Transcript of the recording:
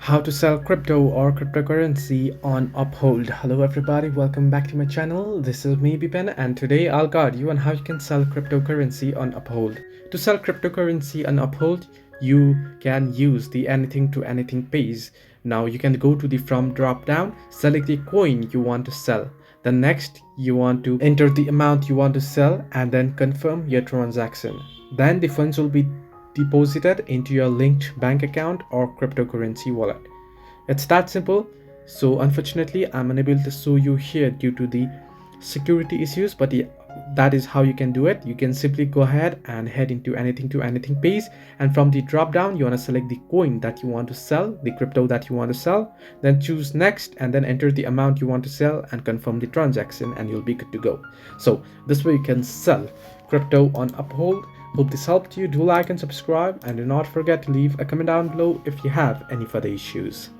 How to sell crypto or cryptocurrency on Uphold. Hello everybody, welcome back to my channel. This is me Bipen, and today I'll guide you on how you can sell cryptocurrency on Uphold. To sell cryptocurrency on Uphold, you can use the anything to anything page. Now you can go to the from drop down, select the coin you want to sell. Then next you want to enter the amount you want to sell and then confirm your transaction. Then the funds will be deposited into your linked bank account or cryptocurrency wallet. It's that simple. So unfortunately, I'm unable to show you here due to the security issues, but yeah, that is how you can do it. You can simply go ahead and head into anything to anything page, and from the drop down you want to select the coin that you want to sell, the crypto that you want to sell, then choose next and then enter the amount you want to sell and confirm the transaction, and you'll be good to go. So this way you can sell crypto on Uphold. Hope this helped you. Do like and subscribe, and do not forget to leave a comment down below if you have any further issues.